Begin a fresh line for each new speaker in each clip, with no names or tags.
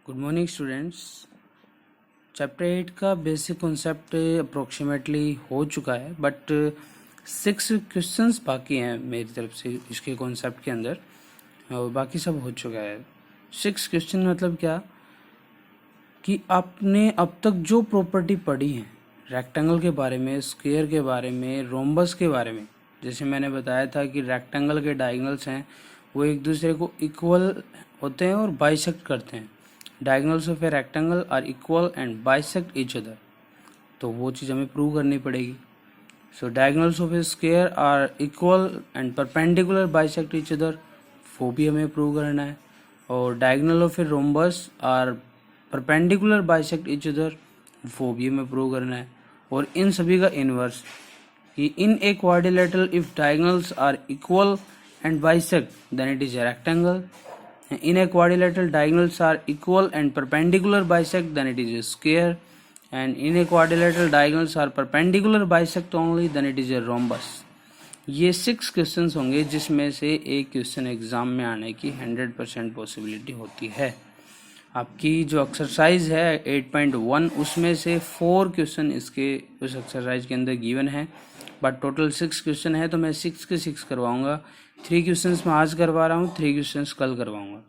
Good morning students. Chapter 8 का basic concept approximately हो चुका है, बट 6 क्वेश्चंस बाकी हैं मेरी तरफ से इसके कॉन्सेप्ट के अंदर, और बाकी सब हो चुका है। 6 क्वेश्चन मतलब क्या कि आपने अब तक जो प्रॉपर्टी पढ़ी है रेक्टेंगल के बारे में, स्क्वायर के बारे में, रोम्बस के बारे में, जैसे मैंने बताया था कि रेक्टेंगल के डायगोनल्स हैं वो एक दूसरे को इक्वल होते हैं और बाइसेक्ट करते हैं। Diagonals of a rectangle are equal and bisect each other, तो वो चीज़ हमें प्रूव करनी पड़ेगी। So diagonals of a square are equal and perpendicular bisect each other, वो भी हमें प्रूव करना है। और diagonal of a rhombus are perpendicular bisect each other, वो भी हमें प्रूव करना है। और इन सभी का इनवर्स कि in a quadrilateral if diagonals are equal and bisect then it is a rectangle. In a quadrilateral diagonals are equal and perpendicular bisect then it is a square, and in a quadrilateral diagonals are perpendicular bisect only then it is a rhombus. ये 6 questions होंगे जिसमें से एक question exam में आने की 100% possibility होती है। आपकी जो एक्सरसाइज है 8.1 उसमें से 4 क्वेश्चन इसके उस एक्सरसाइज के अंदर गिवन है, बट टोटल 6 क्वेश्चन है तो मैं 6 के 6 करवाऊंगा। 3 क्वेश्चंस मैं आज करवा रहा हूँ, 3 क्वेश्चंस कल करवाऊंगा।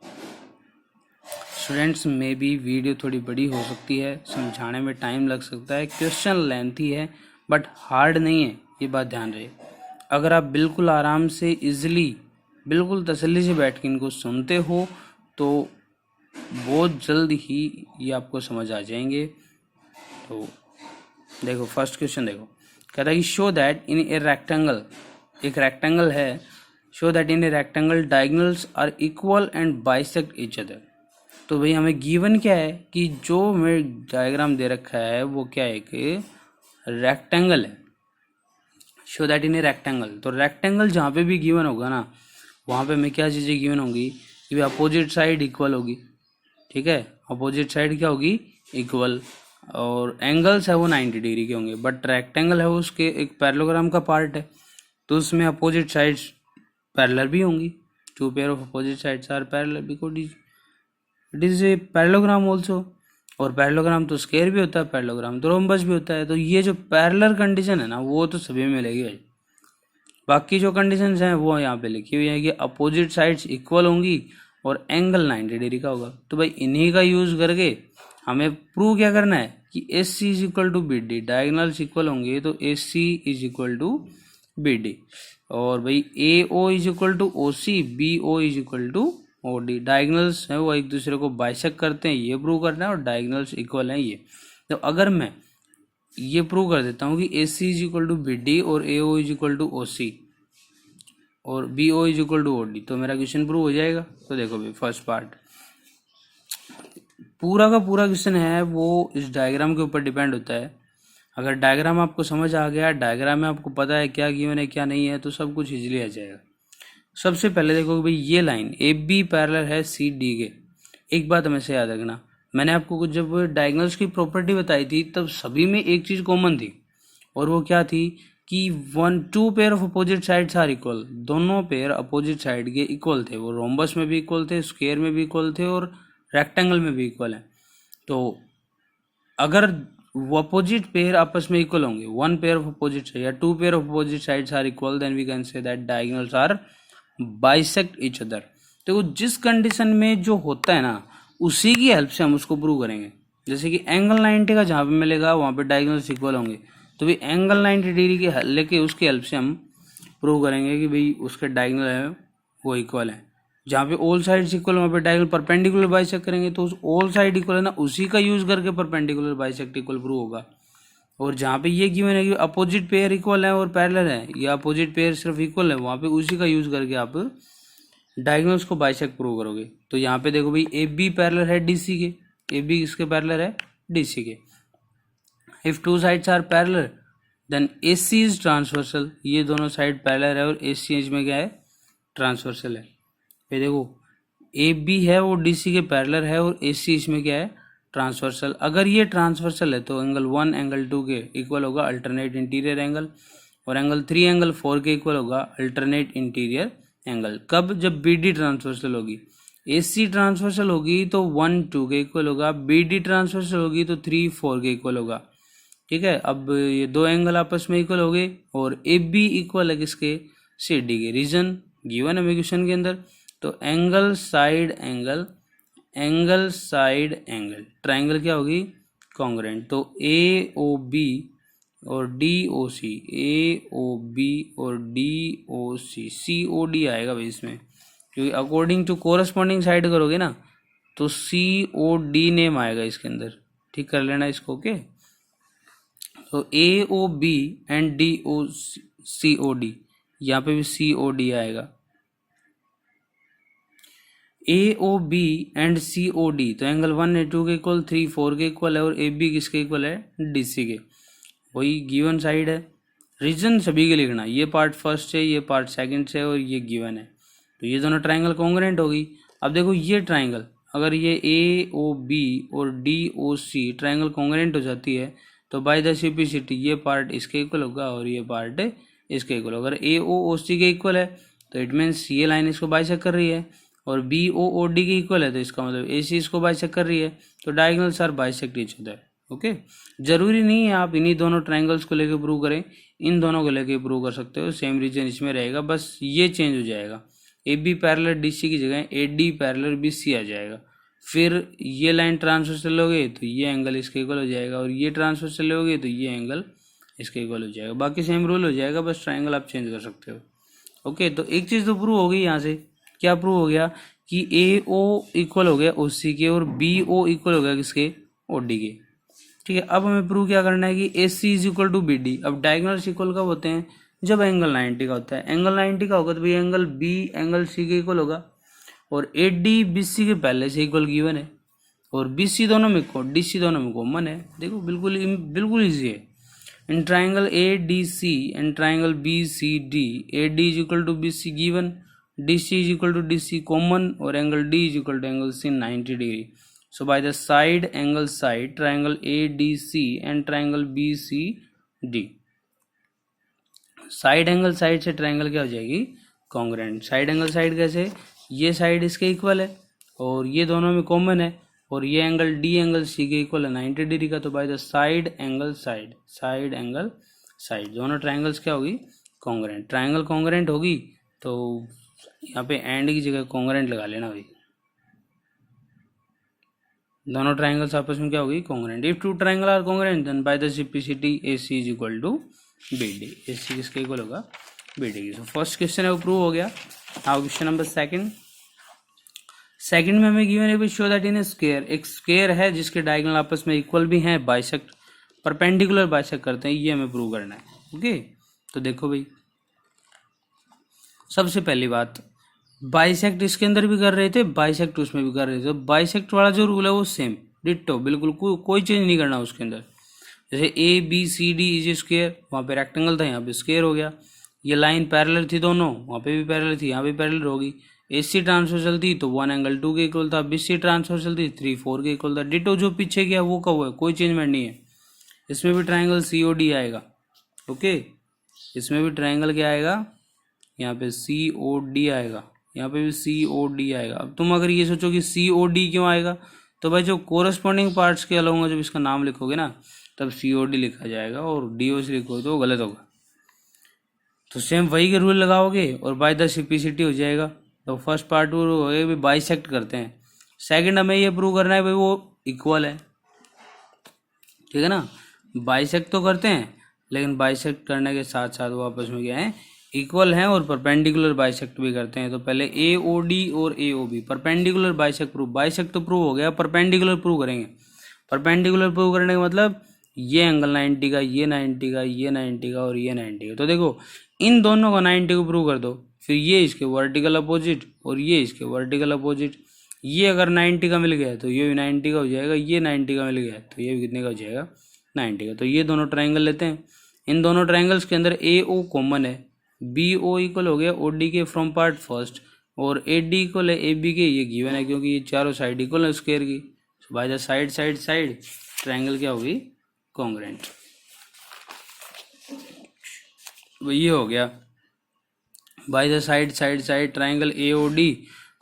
स्टूडेंट्स में भी वीडियो थोड़ी बड़ी हो सकती है, समझाने में टाइम लग सकता है, क्वेश्चन लेंथी है बट हार्ड नहीं है, ये बात ध्यान रहे। अगर आप बिल्कुल आराम से इजीली बिल्कुल तसल्ली से बैठ के इनको सुनते हो तो बहुत जल्द ही ये आपको समझ आ जाएंगे। तो देखो फर्स्ट क्वेश्चन देखो, कहता है कि show that in a rectangle, एक रेक्टेंगल है, show that in a rectangle diagonals are equal and bisect each other. तो भाई हमें गिवन क्या है कि जो हमें डायग्राम दे रखा है वो क्या है कि रेक्टेंगल है। Show that in a rectangle, तो रेक्टेंगल जहाँ पे भी गिवन होगा ना वहाँ पे हमें क्या चीज़ें गिवन होंगी कि भाई अपोजिट साइड इक्वल होगी, ठीक है, अपोजिट साइड क्या होगी इक्वल, और एंगल्स है वो 90 डिग्री के होंगे। बट रेक्टेंगल है उसके एक पैरेललोग्राम का पार्ट है तो उसमें अपोजिट साइड्स पैरेलल भी होंगी। 2 pair of opposite sides are parallel because it is a parallelogram also, और पैरेललोग्राम तो स्क्वायर भी होता है, पैरेललोग्राम तो रोम्बस भी होता है। तो ये जो पैरेलल कंडीशन है ना वो तो सभी में मिलेगी भाई। बाकी जो कंडीशंस हैं वो यहाँ पे लिखी हुई है कि अपोजिट साइड्स इक्वल होंगी और एंगल 90 डिग्री का होगा। तो भाई इन्हीं का यूज करके हमें प्रूव क्या करना है कि S C is equal to B D, diagonals equal होंगे तो S C is equal to B D, और भाई A O is equal to O C, B O is equal to O D. Diagonals है वो एक दूसरे को bisect करते हैं, ये प्रूव करना है, और डायगोनल्स इक्वल हैं ये। तो अगर मैं ये प्रूव कर देता हूँ कि A C is equal to B D और A O is equal to O C और B O is equal to O D, तो मेरा क्वेश्चन प्रूव हो जाएगा। तो देखो भाई फर्स्ट पार्ट पूरा का पूरा क्वेश्चन है वो इस डायग्राम के ऊपर डिपेंड होता है। अगर डायग्राम आपको समझ आ गया, डायग्राम में आपको पता है क्या गिवन है क्या नहीं है, तो सब कुछ इजीली आ जाएगा। सबसे पहले देखो भाई ये लाइन ए बी पैरेलल है सी डी के। एक बात हमेशा याद रखना, मैंने आपको कुछ जब डायगोनल्स की प्रॉपर्टी बताई थी तब सभी में एक चीज कॉमन थी, और वो क्या थी कि 2 pair of opposite sides are equal, दोनों पेयर अपोजिट साइड के इक्वल थे। वो रोम्बस में भी इक्वल थे, स्क्वायर में भी इक्वल थे, और रेक्टेंगल में भी इक्वल है। तो अगर वो अपोजिट पेयर आपस में इक्वल होंगे, 1 पेयर ऑफ अपोजिट साइड या 2 pair of opposite sides are equal, then we can say that diagonals are bisect each other. तो जिस कंडीशन में जो होता है ना उसी की हेल्प से हम उसको प्रूव करेंगे। जैसे कि एंगल 90 का जहाँ पे मिलेगा वहाँ पे डायगोनल्स इक्वल होंगे, तो भाई एंगल 90 डिग्री के लेके उसकी हेल्प से हम प्रूव करेंगे कि भाई उसके डायगोनल है वो इक्वल है। जहाँ पे ऑल साइड्स इक्वल वहाँ पे डायगोनल परपेंडिकुलर बाइसेक्ट करेंगे, तो उस ऑल साइड इक्वल है ना उसी का यूज करके परपेंडिकुलर बाइसेक्ट इक्वल प्रूव होगा। और जहाँ पे ये गिवन है कि अपोजिट पेयर इक्वल है और पैरेलल है, या अपोजिट पेयर सिर्फ इक्वल है, वहाँ पे उसी का यूज करके आप डायगोनल्स को बाइसेक्ट प्रूव करोगे। तो यहाँ पे देखो भाई ए बी पैरेलल है डी सी के, ए बी इसके पैरेलल है डी सी के। If 2 sides are parallel then A C is transversal, ये दोनों साइड पैरेलल है और ए सी में क्या है ट्रांसवर्सल है। फिर देखो ए बी है वो डी सी के पैरेलल है और ए सी इसमें क्या है ट्रांसवर्सल। अगर ये ट्रांसवर्सल है तो एंगल 1 एंगल 2 के इक्वल होगा अल्टरनेट इंटीरियर एंगल, और एंगल 3 एंगल 4 के इक्वल होगा अल्टरनेट इंटीरियर एंगल। कब? जब बी डी ट्रांसवर्सल होगी। ए सी ट्रांसवर्सल होगी तो 1 2 के इक्वल होगा, बी डी ट्रांसवर्सल होगी तो 3 4 के इक्वल होगा। ठीक है, अब ये दो एंगल आपस में इक्वल हो गए और ए बी इक्वल है किसके, सी डी के। रीजन गिवन है क्वेश्चन के अंदर। तो angle side angle, angle side angle, triangle क्या होगी, कॉन्ग्रेंट। तो ए ओ बी और डी ओ सी, ए ओ बी और डी ओ सी, सी ओ डी आएगा भाई इसमें, क्योंकि अकॉर्डिंग टू कोरस्पॉन्डिंग साइड करोगे ना तो सी ओ डी नेम आएगा इसके अंदर। ठीक कर लेना इसको। ओके, तो A O B and D O C O D, यहाँ पे भी सी ओ डी आएगा। A O B and C O D, तो एंगल 1 2 के इक्वल, 3 4 के इक्वल है, और ए बी किसके इक्वल है, डी सी के। वही गिवन साइड है। रीजन सभी के लिखना, ये पार्ट फर्स्ट है, ये पार्ट सेकंड से, और ये गिवन है। तो ये दोनों ट्राइंगल कॉन्ग्रेंट होगी। अब देखो ये ट्राइंगल, अगर ये ए ओ बी और D O C triangle congruent हो जाती है तो बाय द सिम्प्लिसिटी ये पार्ट इसके इक्वल होगा और ये पार्ट इसके इक्वल होगा। अगर ए ओ सी के इक्वल है तो इट मीन्स ये लाइन इसको बाइसेक्ट कर रही है, और बी ओ डी के इक्वल है तो इसका मतलब ए सी इसको बाइसेक्ट कर रही है। तो diagonals are bisect each other. Okay, जरूरी नहीं है आप इन्हीं दोनों ट्राइंगल्स को लेकर प्रूव करें, इन दोनों को लेकर प्रूव कर सकते हो। सेम रीजन इसमें रहेगा, बस ये चेंज हो जाएगा, A B parallel D C की जगह A D parallel B C आ जाएगा। फिर ये लाइन ट्रांसवर्सल लोगे तो ये एंगल इसके इक्वल हो जाएगा, और ये ट्रांसवर्सल लोगे तो ये एंगल इसके इक्वल हो जाएगा। बाकी सेम रूल हो जाएगा, बस ट्राइंगल आप चेंज कर सकते हो। ओके, तो एक चीज़ तो प्रूव हो गई यहाँ से। क्या प्रूव हो गया कि ए ओ इक्वल हो गया ओ सी के, और बी ओ इक्वल हो गया किसके, ओ डी के। ठीक है, अब हमें प्रूव क्या करना है कि A C is equal to B D. अब डायगोनल्स इक्वल कब होते हैं, जब एंगल 90 का होता है। एंगल 90 का होगा तो भाई एंगल बी एंगल सी के इक्वल होगा, और ए डी बी सी के पहले से इक्वल गिवन है, और बी सी दोनों में डी सी दोनों में कॉमन है। देखो बिल्कुल बिल्कुल ईजी है। In triangle A D C and triangle B C D, A D is equal to B C given, D C is equal to D C common, और angle D is equal to angle C 90 degree. So by the side angle side, triangle ADC and triangle BCD, side angle side से triangle क्या हो जाएगी, congruent. Side angle side कैसे, ये side इसके equal है और ये दोनों में कॉमन है, और ये एंगल डी एंगल सी के इक्वल है 90 डिग्री का। तो by the side angle side, side angle side, दोनों ट्राइंगल्स क्या होगी, कॉन्ग्रेंट। ट्राइंगल कॉन्ग्रेंट होगी तो यहाँ पे एंड की जगह कॉन्ग्रेंट लगा लेना भाई। दोनों ट्राइंगल्स आपस में क्या होगी, congruent. If two triangle are congruent then by the simplicity A C is equal to B D. A C किसके इक्वल होगा, बी डी की। सो फर्स्ट क्वेश्चन है वो प्रूव हो गया। Now question number second. Second में हमें given है show that in A square, एक स्क्वायर है जिसके डायगोनल आपस में इक्वल भी हैं, बाइसेक्ट परपेंडिकुलर बाइसेक्ट करते हैं, ये हमें प्रूव करना है। ओके, तो देखो भाई, सबसे पहली बात, बाइसेक्ट इसके अंदर भी कर रहे थे, बाइसेक्ट उसमें भी कर रहे थे। बाइसेक्ट वाला जो रूल है वो सेम डिट्टो, बिल्कुल कोई चेंज नहीं करना उसके अंदर। जैसे A B C D is square, वहाँ पे रेक्टेंगल था, यहाँ पे स्क्वायर हो गया। ये लाइन पैरेलल थी दोनों, वहाँ पे भी पैरेलल थी, यहाँ पे पैरेलल होगी। ए सी ट्रांसवर्सल थी तो 1 एंगल 2 के इक्वल था, बी सी ट्रांसवर्सल थी 3 4 के इक्वल था। डिट्टो जो पीछे गया वो कब है, कोई चेंजमेंट नहीं है। इसमें भी ट्राइंगल सी ओ डी आएगा। ओके, इसमें भी ट्राइंगल क्या आएगा, यहाँ पे सी ओ डी आएगा, यहाँ पे भी सी ओ डी आएगा। अब तुम अगर ये सोचो कि सी ओ डी क्यों आएगा, तो भाई जो कोरस्पॉन्डिंग पार्ट्स के अलग होंगे, जब इसका नाम लिखोगे ना तब सी ओ डी लिखा जाएगा, और डी ओ सी लिखोगे तो गलत होगा। तो सेम वही के रूल लगाओगे और बाय द सिम्प्लिसिटी हो जाएगा। तो फर्स्ट पार्ट हो गया बाइसेक्ट करते हैं। सेकंड हमें ये प्रूव करना है भाई वो इक्वल है, ठीक है ना। बाइसेक्ट तो करते हैं, लेकिन बाइसेक्ट करने के साथ साथ वो आपस में क्या है, इक्वल हैं, और परपेंडिकुलर बाइसेक्ट भी करते हैं। तो पहले ए ओ डी और A O B, perpendicular bisect prove. Bisect तो प्रूव हो गया, परपेंडिकुलर प्रूव करेंगे। परपेंडिकुलर प्रूव करने का मतलब ये एंगल 90 का, ये 90 का, ये 90 का और ये 90 का। तो देखो इन दोनों का 90 को प्रूव कर दो, फिर ये इसके वर्टिकल अपोजिट और ये इसके वर्टिकल अपोजिट। ये अगर 90 का मिल गया तो ये भी 90 का हो जाएगा, ये 90 का मिल गया तो ये भी कितने का हो जाएगा, 90 का। तो ये दोनों ट्राइंगल लेते हैं। इन दोनों ट्राइंगल्स के अंदर ए ओ कॉमन है, बी ओ इक्वल हो गया ओ डी के फ्रॉम पार्ट फर्स्ट, और ए डी इक्वल है ए बी के, ये गिवन है क्योंकि ये चारों साइड इक्वल है स्क्वायर की। By the side side side triangle क्या होगी, कॉन्ग्रेंट। ये हो गया by the side side side triangle A O D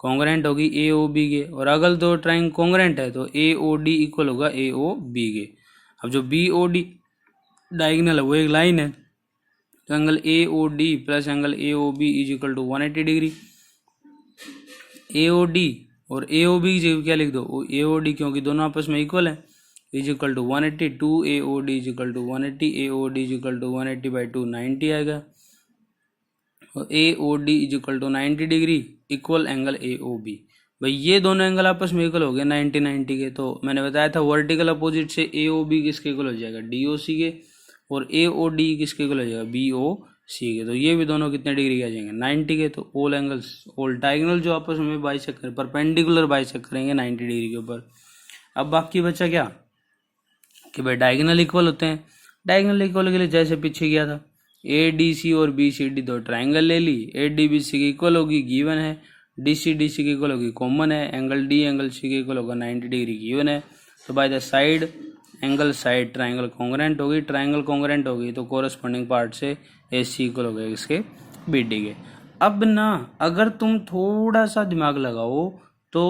congruent होगी ए ओ बी के, और अगर दो ट्राइंगल कॉन्ग्रेंट है तो ए ओ डी इक्वल होगा ए ओ बी के। अब जो बी ओ डी डायगोनल है वो एक लाइन है, तो angle A O D plus angle A O B is equal to 180 degree. A O D और ए ओ बी की जगह क्या लिख दो, ए ओ डी, क्योंकि दोनों आपस में इक्वल है, is equal to 180, 2 A O D is equal to 180, A O D is equal to 180 by 2 90 आएगा, और A O D is equal to 90 degree equal angle A O B. भाई ये दोनों एंगल आपस में इक्वल हो गए 90 90 के, तो मैंने बताया था वर्टिकल अपोजिट से ए ओ बी किसके इक्वल हो जाएगा, डी ओ सी के, और ए ओ डी किसके इक्वल हो जाएगा, बी ओ सी के। तो ये भी दोनों कितने डिग्री के आ जाएंगे, 90 के। तो ऑल एंगल्स, ऑल डायगोनल जो आपस में बाइसेक्ट करें, परपेंडिकुलर बाइसेक्ट करेंगे 90 डिग्री के ऊपर। अब बाकी बचा क्या कि भाई डायगोनल इक्वल होते हैं। डायगोनल इक्वल के लिए जैसे पीछे किया था, ए डी सी और बी सी डी दो ट्राइंगल ले ली, ए डी बी सी की इक्वल होगी गिवन है, डी सी की इक्वल होगी कॉमन है, एंगल डी एंगल सी की इक्वल होगा 90 डिग्री गिवन है। तो by the side angle side triangle congruent होगी, ट्राइंगल कॉन्ग्रेंट होगी तो कोरस्पॉन्डिंग पार्ट से ए सी इक्वल हो गया इसके बी डी के। अब ना अगर तुम थोड़ा सा दिमाग लगाओ तो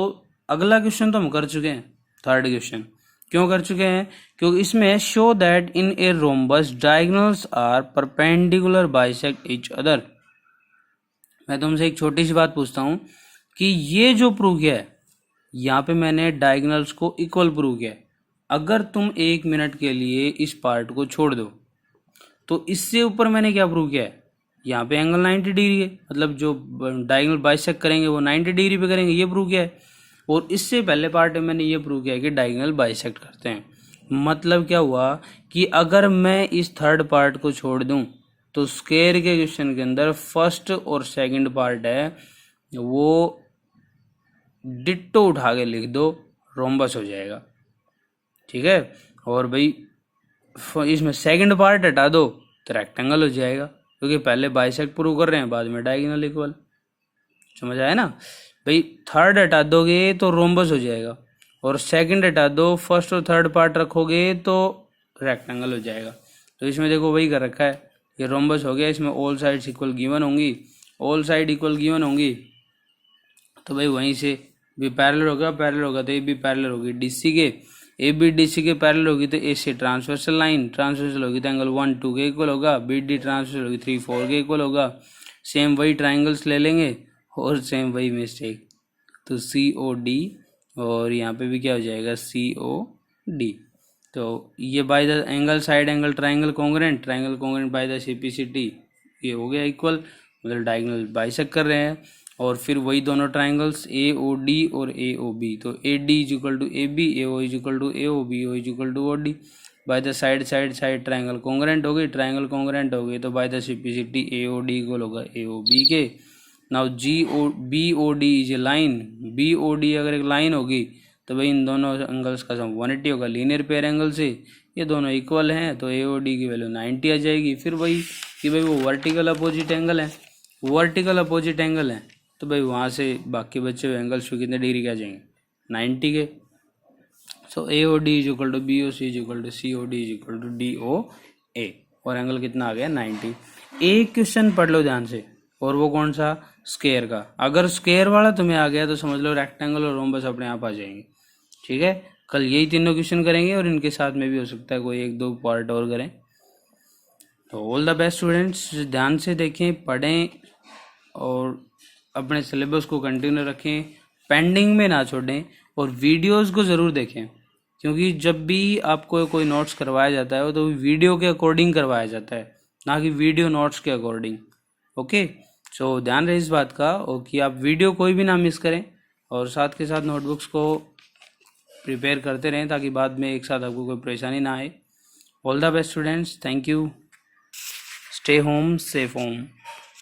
अगला क्वेश्चन तो हम कर चुके हैं, थर्ड क्वेश्चन क्यों कर चुके हैं, क्योंकि इसमें show that in a rhombus diagonals are perpendicular bisect each other. मैं तुमसे एक छोटी सी बात पूछता हूं कि ये जो प्रूव किया है यहाँ पे मैंने डायगोनल्स को इक्वल प्रूव किया है, अगर तुम 1 मिनट के लिए इस पार्ट को छोड़ दो तो इससे ऊपर मैंने क्या प्रूव किया है, यहाँ पे एंगल 90 डिग्री है, मतलब जो डायगोनल बाइसेक्ट करेंगे वो 90 डिग्री पे करेंगे, ये प्रूव किया है। और इससे पहले पार्ट में मैंने ये प्रूव किया है कि डायगोनल बाइसेक्ट करते हैं। मतलब क्या हुआ कि अगर मैं इस थर्ड पार्ट को छोड़ दूं तो स्क्वायर के क्वेश्चन के अंदर फर्स्ट और सेकंड पार्ट है वो डिट्टो उठा के लिख दो, रोम्बस हो जाएगा, ठीक है। और भाई इसमें सेकंड पार्ट हटा दो तो रेक्टेंगल हो जाएगा, क्योंकि पहले बाइसेक्ट प्रूव कर रहे हैं बाद में डायगोनल इक्वल। समझ आया ना भाई, थर्ड हटा दोगे तो रोम्बस हो जाएगा, और सेकंड हटा दो, फर्स्ट और थर्ड पार्ट रखोगे तो रेक्टेंगल हो जाएगा। तो इसमें देखो वही कर रखा है, ये रोम्बस हो गया, इसमें ऑल साइड्स इक्वल गिवन होंगी, ऑल साइड इक्वल गिवन होंगी, तो भाई वहीं से भी पैरेलल होगा, पैरेलल होगा तो ए बी पैरेलल होगी डीसी के, ए बी डी सी के पैरेलल होगी तो ए सी ट्रांसवर्सल लाइन, ट्रांसवर्सल होगी तो एंगल 1 2 के इक्वल होगा, बी डी ट्रांसवर्सल होगी 3 4 के इक्वल होगा। सेम वही ट्राइंगल्स ले लेंगे और सेम वही मिस्टेक, तो सी ओ डी, और यहाँ पे भी क्या हो जाएगा सी ओ डी। तो ये by the angle side angle triangle congruent, triangle congruent by the C P C T, ये हो गया इक्वल, मतलब डायगोनल बाइसेक्ट कर रहे हैं। और फिर वही दोनों ट्राइंगल्स ए ओ डी और ए ओ बी, तो A D is equal to A B, A O is equal to A O B, O is equal to O D. By the side side side triangle congruent हो गई, triangle congruent हो गई तो by the C P C T A O D equal होगा A O B के। Now G O B O D is a line, B O D अगर एक line होगी तो भाई इन दोनों एंगल्स का सम 180 होगा, लीनियर पेयर एंगल से ये दोनों इक्वल हैं तो ए ओ डी की वैल्यू 90 आ जाएगी। फिर वही कि भाई वो वर्टिकल अपोजिट एंगल है, वर्टिकल अपोजिट एंगल है तो भाई वहाँ से बाकी बचे हुए एंगल्स पे कितने डिग्री के आ जाएंगे 90 के। So A O D is equal to B O C is equal to C O D is equal to D O A, और एंगल कितना आ गया 90। एक क्वेश्चन पढ़ लो ध्यान से, और वो कौन सा, स्क्वायर का। अगर स्क्वायर वाला तुम्हें आ गया तो समझ लो रेक्टेंगल और रोम्बस अपने आप आ जाएंगे, ठीक है। कल यही तीनों क्वेश्चन करेंगे और इनके साथ में भी हो सकता है कोई 1 2 पार्ट और करें। तो ऑल द बेस्ट स्टूडेंट्स, ध्यान से देखें, पढ़ें और अपने सिलेबस को कंटिन्यू रखें, पेंडिंग में ना छोड़ें, और वीडियोस को ज़रूर देखें, क्योंकि जब भी आपको कोई नोट्स करवाया जाता है तो वीडियो के अकॉर्डिंग करवाया जाता है, ना कि वीडियो नोट्स के अकॉर्डिंग। ओके, सो ध्यान रहे इस बात का, और कि आप वीडियो कोई भी ना मिस करें, और साथ के साथ नोटबुक्स को प्रिपेयर करते रहें ताकि बाद में एक साथ आपको कोई परेशानी ना आए। All the best students, thank you, stay home, safe home.